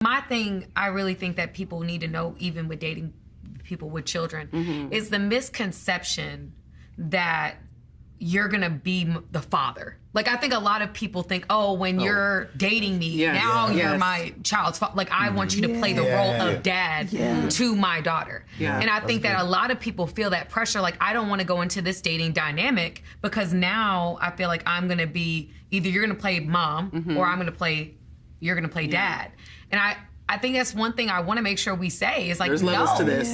My thing, I really think that people need to know, even with dating people with children, is the misconception that you're gonna be the father. Like, I think a lot of people think, oh, when you're dating me, you're my child's father. Like, I want you to play the role of dad to my daughter. And I think that a lot of people feel that pressure. Like, I don't want to go into this dating dynamic because now I feel like I'm gonna be, either you're gonna play mom or you're gonna play dad. And I think that's one thing I want to make sure we say is like, there's levels to this.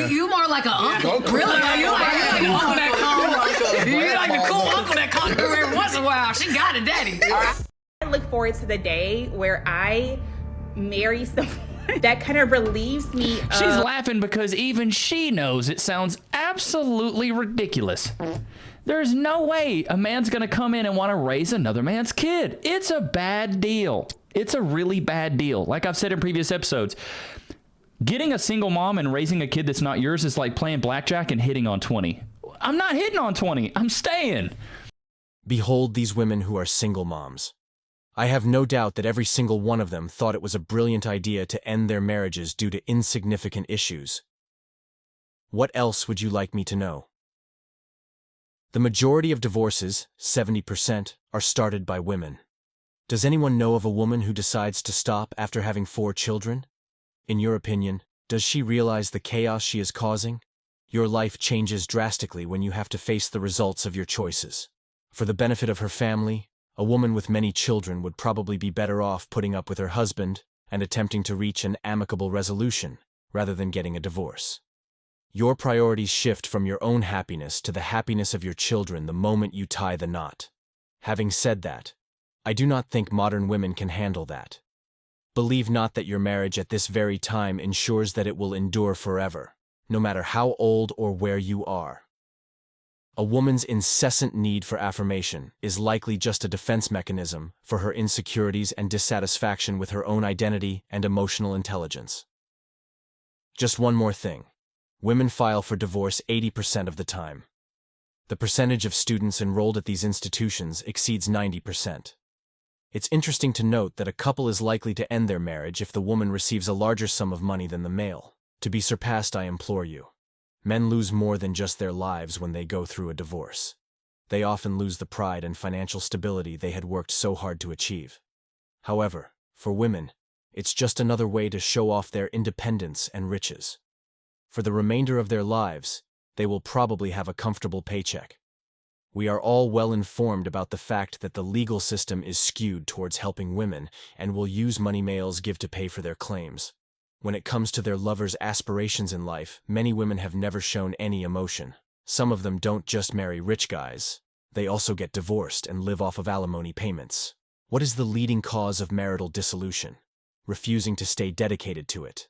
You more like an uncle. Really? You like an uncle that comes. You like the cool uncle that comes through every once in a while. She got a daddy. I look forward to the day where I marry someone that kind of relieves me of... She's laughing because even she knows it sounds absolutely ridiculous. There's no way a man's gonna come in and want to raise another man's kid. It's a bad deal. It's a really bad deal. Like I've said in previous episodes, getting a single mom and raising a kid that's not yours is like playing blackjack and hitting on 20. I'm not hitting on 20. I'm staying. Behold these women who are single moms. I have no doubt that every single one of them thought it was a brilliant idea to end their marriages due to insignificant issues. What else would you like me to know? The majority of divorces, 70%, are started by women. Does anyone know of a woman who decides to stop after having 4 children? In your opinion, does she realize the chaos she is causing? Your life changes drastically when you have to face the results of your choices. For the benefit of her family, a woman with many children would probably be better off putting up with her husband and attempting to reach an amicable resolution, rather than getting a divorce. Your priorities shift from your own happiness to the happiness of your children the moment you tie the knot. Having said that, I do not think modern women can handle that. Believe not that your marriage at this very time ensures that it will endure forever, no matter how old or where you are. A woman's incessant need for affirmation is likely just a defense mechanism for her insecurities and dissatisfaction with her own identity and emotional intelligence. Just one more thing. Women file for divorce 80% of the time. The percentage of students enrolled at these institutions exceeds 90%. It's interesting to note that a couple is likely to end their marriage if the woman receives a larger sum of money than the male. To be surpassed, I implore you. Men lose more than just their lives when they go through a divorce. They often lose the pride and financial stability they had worked so hard to achieve. However, for women, it's just another way to show off their independence and riches. For the remainder of their lives, they will probably have a comfortable paycheck. We are all well informed about the fact that the legal system is skewed towards helping women and will use money males give to pay for their claims. When it comes to their lovers' aspirations in life, many women have never shown any emotion. Some of them don't just marry rich guys. They also get divorced and live off of alimony payments. What is the leading cause of marital dissolution? Refusing to stay dedicated to it.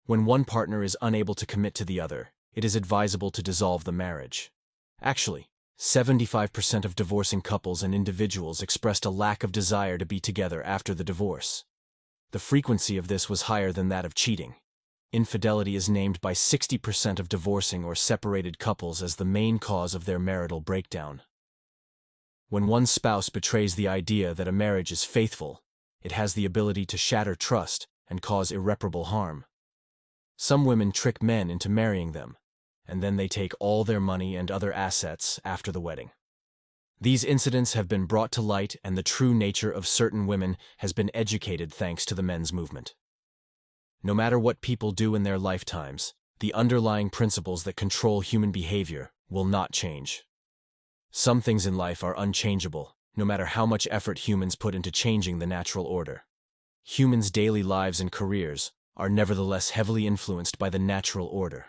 When one partner is unable to commit to the other, it is advisable to dissolve the marriage. Actually, 75% of divorcing couples and individuals expressed a lack of desire to be together after the divorce. The frequency of this was higher than that of cheating. Infidelity is named by 60% of divorcing or separated couples as the main cause of their marital breakdown. When one spouse betrays the idea that a marriage is faithful, it has the ability to shatter trust and cause irreparable harm. Some women trick men into marrying them, and then they take all their money and other assets after the wedding. These incidents have been brought to light, and the true nature of certain women has been educated thanks to the men's movement. No matter what people do in their lifetimes, the underlying principles that control human behavior will not change. Some things in life are unchangeable, no matter how much effort humans put into changing the natural order. Humans' daily lives and careers are nevertheless heavily influenced by the natural order.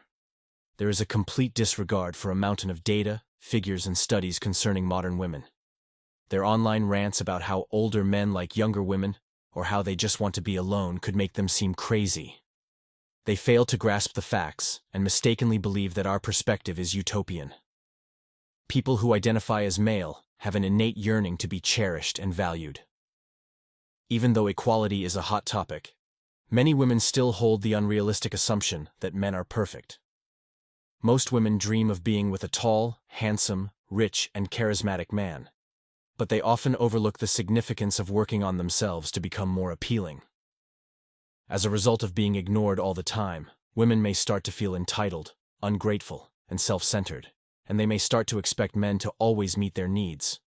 There is a complete disregard for a mountain of data, figures, and studies concerning modern women. Their online rants about how older men like younger women, or how they just want to be alone, could make them seem crazy. They fail to grasp the facts and mistakenly believe that our perspective is utopian. People who identify as male have an innate yearning to be cherished and valued. Even though equality is a hot topic, many women still hold the unrealistic assumption that men are perfect. Most women dream of being with a tall, handsome, rich, and charismatic man, but they often overlook the significance of working on themselves to become more appealing. As a result of being ignored all the time, women may start to feel entitled, ungrateful, and self-centered, and they may start to expect men to always meet their needs.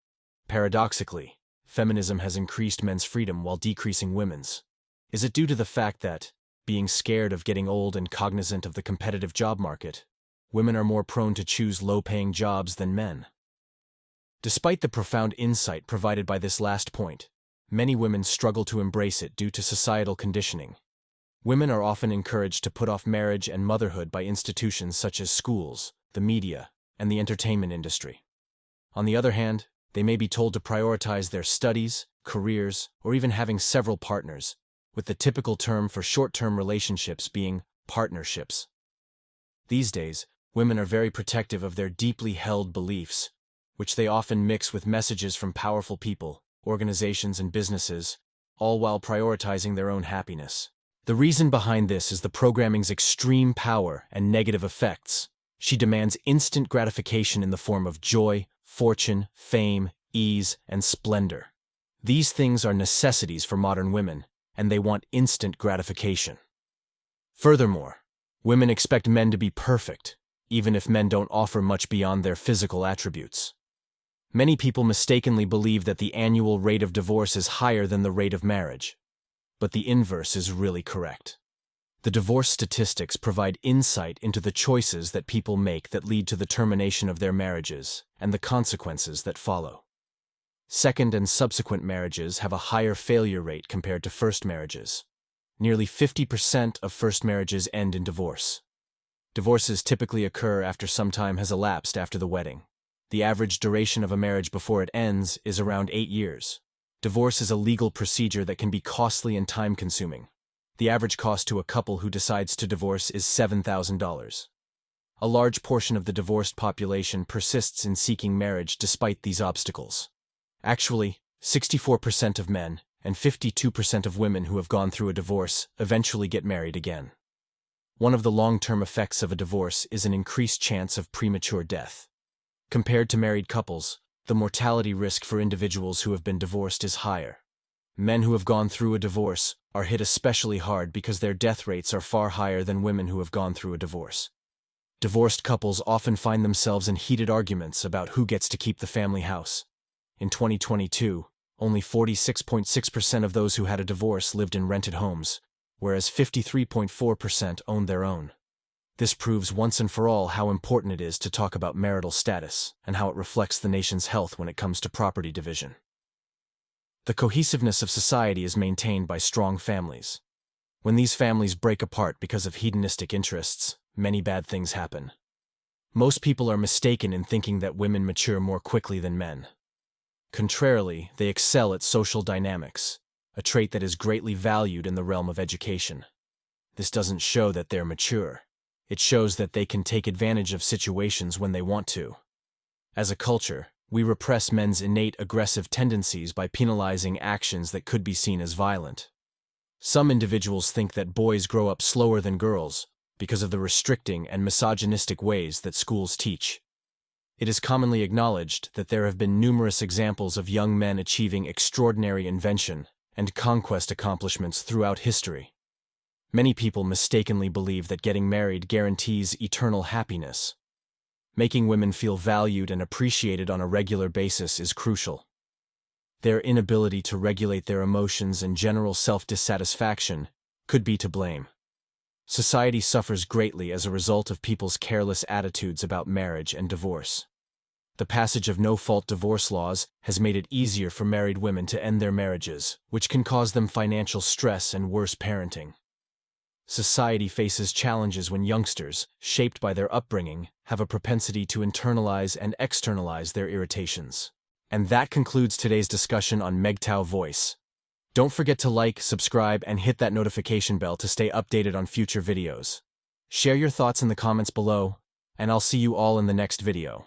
Paradoxically, feminism has increased men's freedom while decreasing women's. Is it due to the fact that, being scared of getting old and cognizant of the competitive job market, women are more prone to choose low-paying jobs than men? Despite the profound insight provided by this last point, many women struggle to embrace it due to societal conditioning. Women are often encouraged to put off marriage and motherhood by institutions such as schools, the media, and the entertainment industry. On the other hand, they may be told to prioritize their studies, careers, or even having several partners, with the typical term for short-term relationships being partnerships. These days, women are very protective of their deeply held beliefs, which they often mix with messages from powerful people, organizations, and businesses, all while prioritizing their own happiness. The reason behind this is the programming's extreme power and negative effects. She demands instant gratification in the form of joy, fortune, fame, ease, and splendor. These things are necessities for modern women, and they want instant gratification. Furthermore, women expect men to be perfect, even if men don't offer much beyond their physical attributes. Many people mistakenly believe that the annual rate of divorce is higher than the rate of marriage. But the inverse is really correct. The divorce statistics provide insight into the choices that people make that lead to the termination of their marriages and the consequences that follow. Second and subsequent marriages have a higher failure rate compared to first marriages. Nearly 50% of first marriages end in divorce. Divorces typically occur after some time has elapsed after the wedding. The average duration of a marriage before it ends is around 8 years. Divorce is a legal procedure that can be costly and time-consuming. The average cost to a couple who decides to divorce is $7,000. A large portion of the divorced population persists in seeking marriage despite these obstacles. Actually, 64% of men and 52% of women who have gone through a divorce eventually get married again. One of the long-term effects of a divorce is an increased chance of premature death. Compared to married couples, the mortality risk for individuals who have been divorced is higher. Men who have gone through a divorce are hit especially hard because their death rates are far higher than women who have gone through a divorce. Divorced couples often find themselves in heated arguments about who gets to keep the family house. In 2022, only 46.6% of those who had a divorce lived in rented homes, whereas 53.4% owned their own. This proves once and for all how important it is to talk about marital status and how it reflects the nation's health when it comes to property division. The cohesiveness of society is maintained by strong families. When these families break apart because of hedonistic interests, many bad things happen. Most people are mistaken in thinking that women mature more quickly than men. Contrarily, they excel at social dynamics, a trait that is greatly valued in the realm of education. This doesn't show that they're mature. It shows that they can take advantage of situations when they want to. As a culture, we repress men's innate aggressive tendencies by penalizing actions that could be seen as violent. Some individuals think that boys grow up slower than girls because of the restricting and misogynistic ways that schools teach. It is commonly acknowledged that there have been numerous examples of young men achieving extraordinary invention and conquest accomplishments throughout history. Many people mistakenly believe that getting married guarantees eternal happiness. Making women feel valued and appreciated on a regular basis is crucial. Their inability to regulate their emotions and general self-dissatisfaction could be to blame. Society suffers greatly as a result of people's careless attitudes about marriage and divorce. The passage of no-fault divorce laws has made it easier for married women to end their marriages, which can cause them financial stress and worse parenting. Society faces challenges when youngsters, shaped by their upbringing, have a propensity to internalize and externalize their irritations. And that concludes today's discussion on MGTOW voice. Don't forget to like, subscribe, and hit that notification bell to stay updated on future videos. Share your thoughts in the comments below, and I'll see you all in the next video.